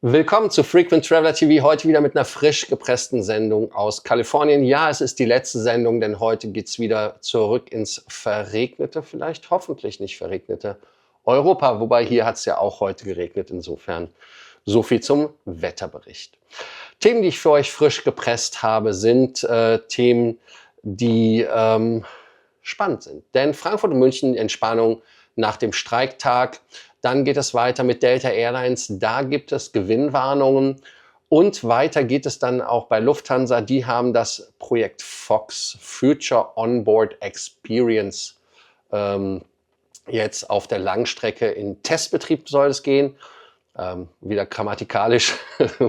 Willkommen zu Frequent Traveler TV, heute wieder mit einer frisch gepressten Sendung aus Kalifornien. Ja, es ist die letzte Sendung, denn heute geht's wieder zurück ins verregnete, vielleicht hoffentlich nicht verregnete Europa. Wobei hier hat's ja auch heute geregnet, insofern so viel zum Wetterbericht. Themen, die ich für euch frisch gepresst habe, sind Themen, die spannend sind. Denn Frankfurt und München, Entspannung nach dem Streiktag. Dann geht es weiter mit Delta Airlines. Da gibt es Gewinnwarnungen. Und weiter geht es dann auch bei Lufthansa. Die haben das Projekt FOX, Future Onboard Experience, jetzt auf der Langstrecke in Testbetrieb soll es gehen. Wieder grammatikalisch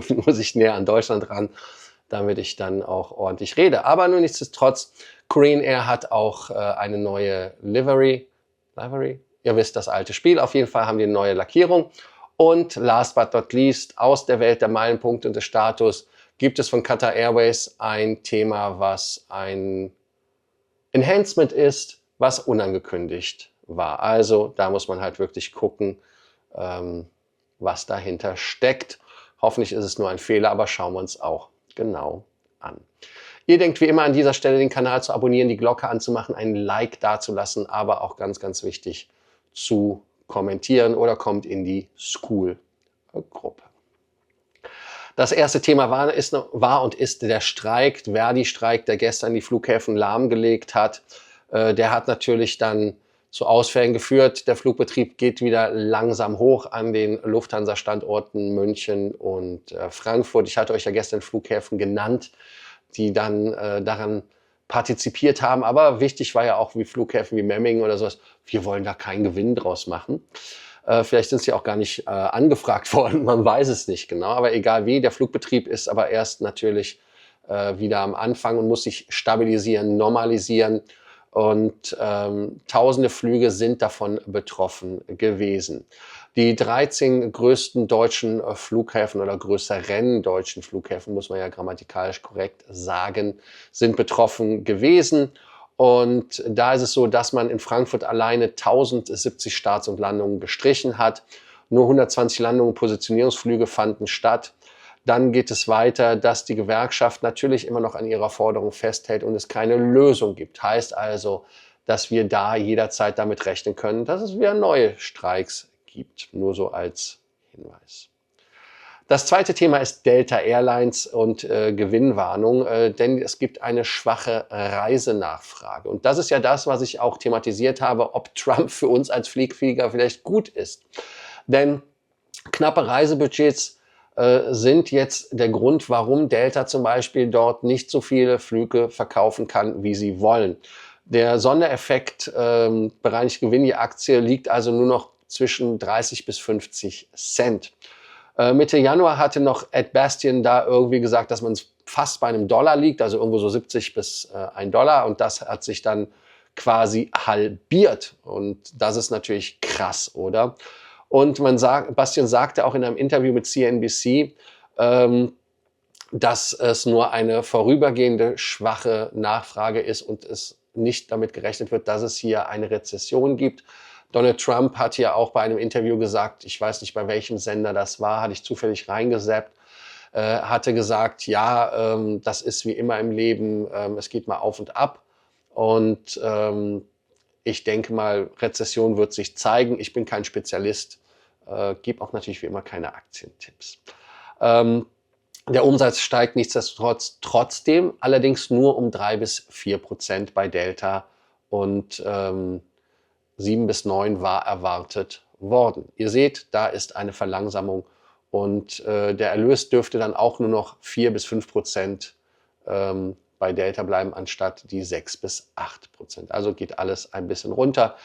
muss ich näher an Deutschland ran, damit ich dann auch ordentlich rede. Aber nur nichtsdestotrotz, Korean Air hat auch eine neue Livery. Ihr wisst, das alte Spiel. Auf jeden Fall haben die eine neue Lackierung. Und last but not least, aus der Welt der Meilenpunkte und des Status gibt es von Qatar Airways ein Thema, was ein Enhancement ist, was unangekündigt war. Also da muss man halt wirklich gucken, was dahinter steckt. Hoffentlich ist es nur ein Fehler, aber schauen wir uns auch genau an. Ihr denkt wie immer an dieser Stelle, den Kanal zu abonnieren, die Glocke anzumachen, einen Like dazulassen, aber auch ganz, ganz wichtig, zu kommentieren oder kommt in die School-Gruppe. Das erste Thema war und ist der Streik, Verdi-Streik, der gestern die Flughäfen lahmgelegt hat. Der hat natürlich dann zu Ausfällen geführt. Der Flugbetrieb geht wieder langsam hoch an den Lufthansa-Standorten München und Frankfurt. Ich hatte euch ja gestern Flughäfen genannt, die dann daran partizipiert haben. Aber wichtig war ja auch wie Flughäfen wie Memmingen oder sowas. Wir wollen da keinen Gewinn draus machen. Vielleicht sind sie auch gar nicht angefragt worden. Man weiß es nicht genau. Aber egal wie, der Flugbetrieb ist aber erst natürlich wieder am Anfang und muss sich stabilisieren, normalisieren. Und tausende Flüge sind davon betroffen gewesen. Die 13 größten deutschen Flughäfen oder größeren deutschen Flughäfen, muss man ja grammatikalisch korrekt sagen, sind betroffen gewesen. Und da ist es so, dass man in Frankfurt alleine 1070 Starts und Landungen gestrichen hat. Nur 120 Landungen und Positionierungsflüge fanden statt. Dann geht es weiter, dass die Gewerkschaft natürlich immer noch an ihrer Forderung festhält und es keine Lösung gibt. Heißt also, dass wir da jederzeit damit rechnen können, dass es wieder neue Streiks gibt. Nur so als Hinweis. Das zweite Thema ist Delta Airlines und Gewinnwarnung, denn es gibt eine schwache Reisenachfrage. Und das ist ja das, was ich auch thematisiert habe, ob Trump für uns als Fliegflieger vielleicht gut ist. Denn knappe Reisebudgets sind jetzt der Grund, warum Delta zum Beispiel dort nicht so viele Flüge verkaufen kann, wie sie wollen. Der Sondereffekt bereinigt Gewinn je Aktie liegt also nur noch zwischen 30 bis 50 Cent. Mitte Januar hatte noch Ed Bastian da irgendwie gesagt, dass man fast bei einem Dollar liegt, also irgendwo so 70 bis $1. Und das hat sich dann quasi halbiert. Und das ist natürlich krass, oder? Und Bastian sagte auch in einem Interview mit CNBC, dass es nur eine vorübergehende schwache Nachfrage ist und es nicht damit gerechnet wird, dass es hier eine Rezession gibt. Donald Trump hat ja auch bei einem Interview gesagt, ich weiß nicht, bei welchem Sender das war, hatte ich zufällig reingesappt, hatte gesagt, ja, das ist wie immer im Leben, es geht mal auf und ab. Und ich denke mal, Rezession wird sich zeigen. Ich bin kein Spezialist, gebe auch natürlich wie immer keine Aktientipps. Der Umsatz steigt nichtsdestotrotz trotzdem, allerdings nur um 3 bis 4% bei Delta und 7 bis 9 war erwartet worden. Ihr seht, da ist eine Verlangsamung und der Erlös dürfte dann auch nur noch 4 bis 5% bei Delta bleiben, anstatt die 6 bis 8%. Also geht alles ein bisschen runter.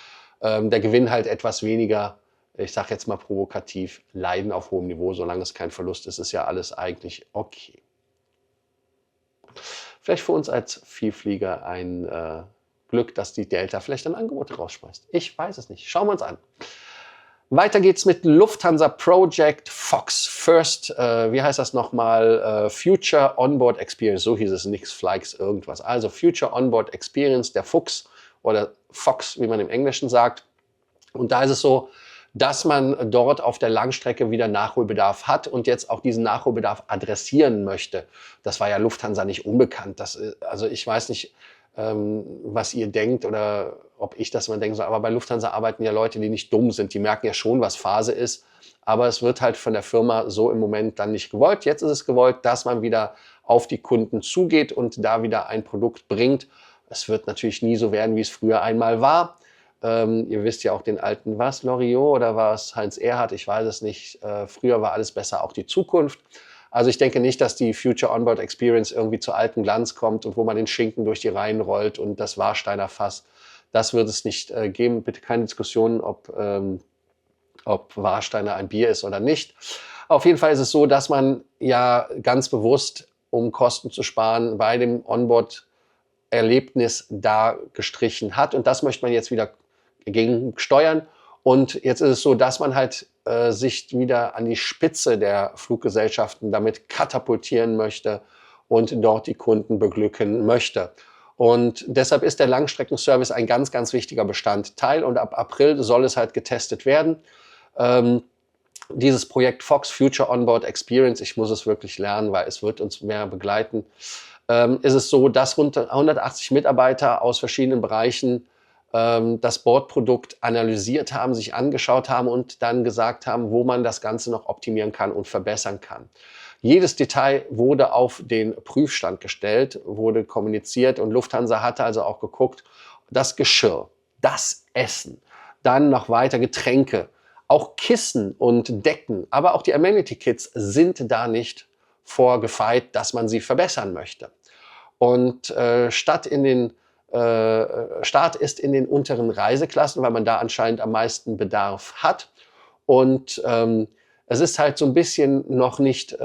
Der Gewinn halt etwas weniger, ich sage jetzt mal provokativ, Leiden auf hohem Niveau. Solange es kein Verlust ist, ist ja alles eigentlich okay. Vielleicht für uns als Vielflieger ein Glück, dass die Delta vielleicht ein Angebot rausschmeißt. Ich weiß es nicht. Schauen wir uns an. Weiter geht's mit Lufthansa Project FOX First. Wie heißt das nochmal? Future Onboard Experience. So hieß es, nichts Flikes, irgendwas. Also Future Onboard Experience, der FUX oder FOX, wie man im Englischen sagt. Und da ist es so, dass man dort auf der Langstrecke wieder Nachholbedarf hat und jetzt auch diesen Nachholbedarf adressieren möchte. Das war ja Lufthansa nicht unbekannt. Also ich weiß nicht, was ihr denkt oder ob ich das mal denken soll, aber bei Lufthansa arbeiten ja Leute, die nicht dumm sind. Die merken ja schon, was Phase ist, aber es wird halt von der Firma so im Moment dann nicht gewollt. Jetzt ist es gewollt, dass man wieder auf die Kunden zugeht und da wieder ein Produkt bringt. Es wird natürlich nie so werden, wie es früher einmal war. Ihr wisst ja auch den alten, was, Loriot oder war es Heinz Erhardt, ich weiß es nicht. Früher war alles besser, auch die Zukunft. Also ich denke nicht, dass die Future Onboard Experience irgendwie zu altem Glanz kommt und wo man den Schinken durch die Reihen rollt und das Warsteiner Fass. Das wird es nicht geben. Bitte keine Diskussion, ob Warsteiner ein Bier ist oder nicht. Auf jeden Fall ist es so, dass man ja ganz bewusst, um Kosten zu sparen, bei dem Onboard-Erlebnis da gestrichen hat. Und das möchte man jetzt wieder gegen steuern. Und jetzt ist es so, dass man halt sich wieder an die Spitze der Fluggesellschaften damit katapultieren möchte und dort die Kunden beglücken möchte. Und deshalb ist der Langstreckenservice ein ganz, ganz wichtiger Bestandteil. Und ab April soll es halt getestet werden. Dieses Projekt Fox Future Onboard Experience, ich muss es wirklich lernen, weil es wird uns mehr begleiten, ist es so, dass rund 180 Mitarbeiter aus verschiedenen Bereichen das Bordprodukt analysiert haben, sich angeschaut haben und dann gesagt haben, wo man das Ganze noch optimieren kann und verbessern kann. Jedes Detail wurde auf den Prüfstand gestellt, wurde kommuniziert und Lufthansa hatte also auch geguckt, das Geschirr, das Essen, dann noch weiter Getränke, auch Kissen und Decken, aber auch die Amenity Kits sind da nicht vorgefeit, dass man sie verbessern möchte. Und Start ist in den unteren Reiseklassen, weil man da anscheinend am meisten Bedarf hat. Und es ist halt so ein bisschen noch nicht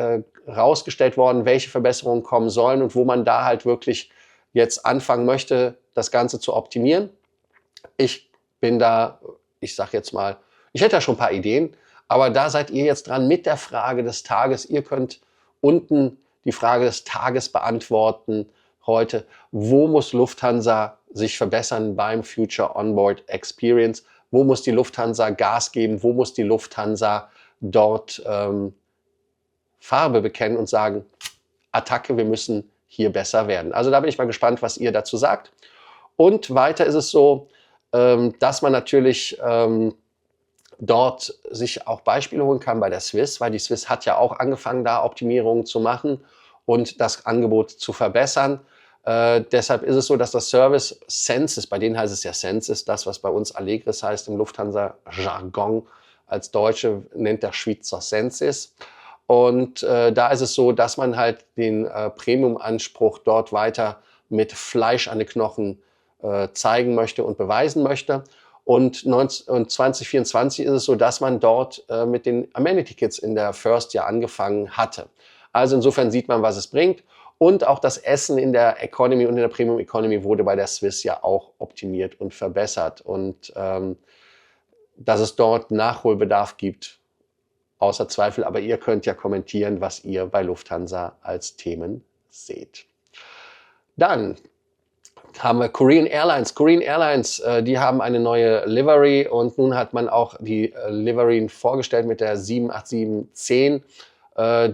rausgestellt worden, welche Verbesserungen kommen sollen und wo man da halt wirklich jetzt anfangen möchte, das Ganze zu optimieren. Ich bin da, ich sag jetzt mal, ich hätte ja schon ein paar Ideen, aber da seid ihr jetzt dran mit der Frage des Tages. Ihr könnt unten die Frage des Tages beantworten heute. Wo muss Lufthansa sich verbessern beim Future Onboard Experience? Wo muss die Lufthansa Gas geben? Wo muss die Lufthansa dort Farbe bekennen und sagen, Attacke, wir müssen hier besser werden. Also da bin ich mal gespannt, was ihr dazu sagt. Und weiter ist es so, dass man natürlich dort sich auch Beispiele holen kann bei der Swiss, weil die Swiss hat ja auch angefangen, da Optimierungen zu machen und das Angebot zu verbessern. Deshalb ist es so, dass das Service Senses, bei denen heißt es ja Senses, das, was bei uns Allegris heißt im Lufthansa-Jargon, als Deutsche nennt der Schweizer Senses. Und da ist es so, dass man halt den Premium-Anspruch dort weiter mit Fleisch an den Knochen zeigen möchte und beweisen möchte. Und 2024 ist es so, dass man dort mit den Amenity Kits in der First ja angefangen hatte. Also insofern sieht man, was es bringt. Und auch das Essen in der Economy und in der Premium Economy wurde bei der Swiss ja auch optimiert und verbessert. Und dass es dort Nachholbedarf gibt, außer Zweifel. Aber ihr könnt ja kommentieren, was ihr bei Lufthansa als Themen seht. Dann haben wir Korean Airlines. Korean Airlines, die haben eine neue Livery und nun hat man auch die Livery vorgestellt mit der 78710,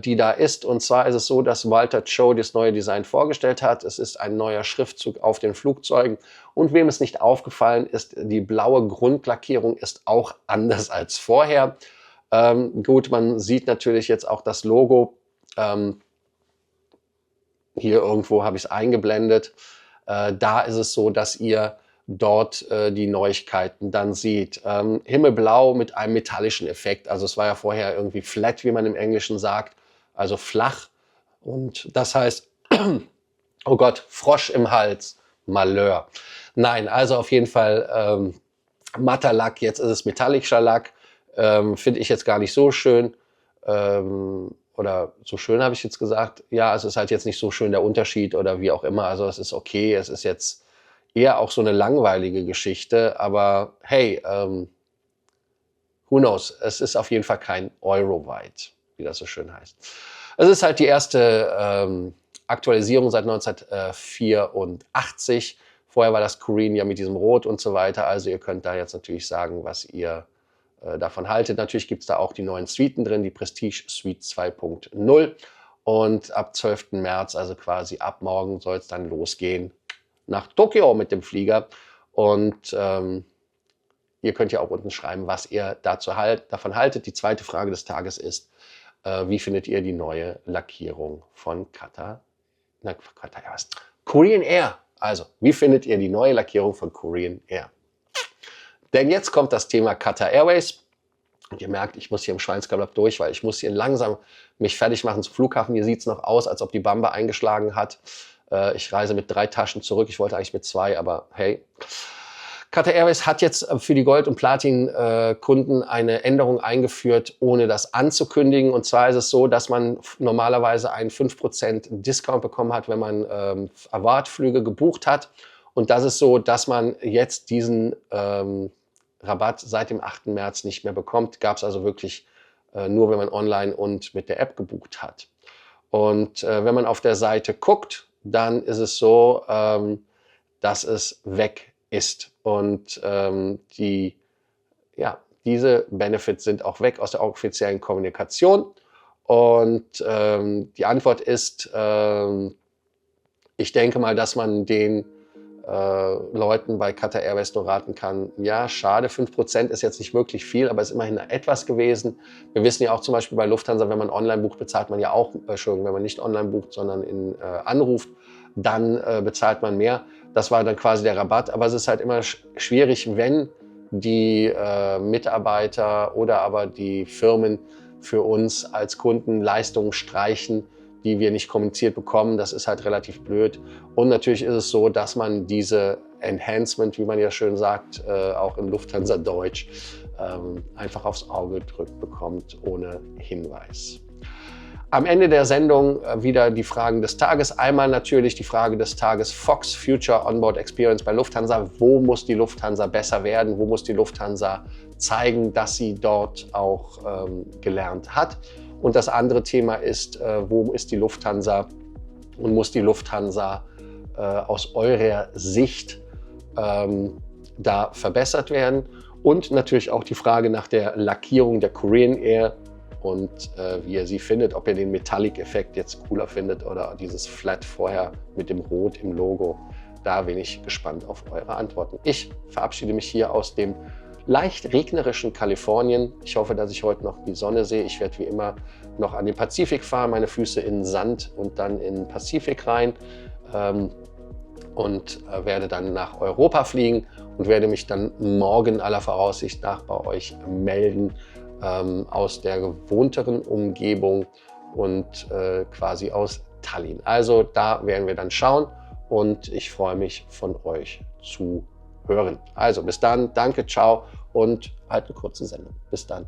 die da ist. Und zwar ist es so, dass Walter Cho das neue Design vorgestellt hat. Es ist ein neuer Schriftzug auf den Flugzeugen. Und wem es nicht aufgefallen ist, die blaue Grundlackierung ist auch anders als vorher. Gut, man sieht natürlich jetzt auch das Logo. Hier irgendwo habe ich es eingeblendet. Da ist es so, dass ihr dort die Neuigkeiten dann seht. Himmelblau mit einem metallischen Effekt. Also es war ja vorher irgendwie flat, wie man im Englischen sagt, also flach. Und das heißt, oh Gott, Frosch im Hals, Malheur. Nein, also auf jeden Fall matter Lack, jetzt ist es metallischer Lack. Finde ich jetzt gar nicht so schön. Oder so schön habe ich jetzt gesagt. Ja, es ist halt jetzt nicht so schön der Unterschied oder wie auch immer. Also es ist okay, es ist jetzt eher auch so eine langweilige Geschichte, aber hey, who knows? Es ist auf jeden Fall kein Eurowide, wie das so schön heißt. Es ist halt die erste Aktualisierung seit 1984. Vorher war das Korean ja mit diesem Rot und so weiter. Also ihr könnt da jetzt natürlich sagen, was ihr davon haltet. Natürlich gibt es da auch die neuen Suiten drin, die Prestige Suite 2.0. Und ab 12. März, also quasi ab morgen, soll es dann losgehen nach Tokio mit dem Flieger. Und ihr könnt ja auch unten schreiben, was ihr davon haltet. Die zweite Frage des Tages ist, wie findet ihr die neue Lackierung von Korean Air? Also, wie findet ihr die neue Lackierung von Korean Air? Denn jetzt kommt das Thema Qatar Airways. Und ihr merkt, ich muss hier im Schweinsgalopp durch, weil ich muss hier langsam mich fertig machen zum Flughafen. Hier sieht es noch aus, als ob die Bamba eingeschlagen hat. Ich reise mit 3 Taschen zurück. Ich wollte eigentlich mit 2, aber hey. Qatar Airways hat jetzt für die Gold- und Platin-Kunden eine Änderung eingeführt, ohne das anzukündigen. Und zwar ist es so, dass man normalerweise einen 5% Discount bekommen hat, wenn man Award-Flüge gebucht hat. Und das ist so, dass man jetzt diesen Rabatt seit dem 8. März nicht mehr bekommt. Gab es also wirklich nur, wenn man online und mit der App gebucht hat. Und wenn man auf der Seite guckt, dann ist es so, dass es weg ist. Und diese Benefits sind auch weg aus der offiziellen Kommunikation. Und die Antwort ist, ich denke mal, dass man den Leuten bei Qatar Airways nur raten kann, ja, schade, 5% ist jetzt nicht wirklich viel, aber es ist immerhin etwas gewesen. Wir wissen ja auch zum Beispiel bei Lufthansa, wenn man online bucht, bezahlt man ja auch, wenn man nicht online bucht, sondern anruft, dann bezahlt man mehr. Das war dann quasi der Rabatt, aber es ist halt immer schwierig, wenn die Mitarbeiter oder aber die Firmen für uns als Kunden Leistungen streichen, die wir nicht kommuniziert bekommen. Das ist halt relativ blöd. Und natürlich ist es so, dass man diese Enhancement, wie man ja schön sagt, auch in Lufthansa-Deutsch, einfach aufs Auge gedrückt bekommt, ohne Hinweis. Am Ende der Sendung wieder die Fragen des Tages. Einmal natürlich die Frage des Tages Fox Future Onboard Experience bei Lufthansa. Wo muss die Lufthansa besser werden? Wo muss die Lufthansa zeigen, dass sie dort auch gelernt hat? Und das andere Thema ist, wo ist die Lufthansa und muss die Lufthansa aus eurer Sicht da verbessert werden? Und natürlich auch die Frage nach der Lackierung der Korean Air und wie ihr sie findet, ob ihr den Metallic-Effekt jetzt cooler findet oder dieses Flat vorher mit dem Rot im Logo. Da bin ich gespannt auf eure Antworten. Ich verabschiede mich hier aus dem leicht regnerischen Kalifornien. Ich hoffe, dass ich heute noch die Sonne sehe. Ich werde wie immer noch an den Pazifik fahren, meine Füße in Sand und dann in den Pazifik rein und werde dann nach Europa fliegen und werde mich dann morgen aller Voraussicht nach bei euch melden aus der gewohnteren Umgebung und quasi aus Tallinn. Also da werden wir dann schauen und ich freue mich von euch zu hören. Also bis dann, danke, ciao und halt eine kurze Sendung. Bis dann.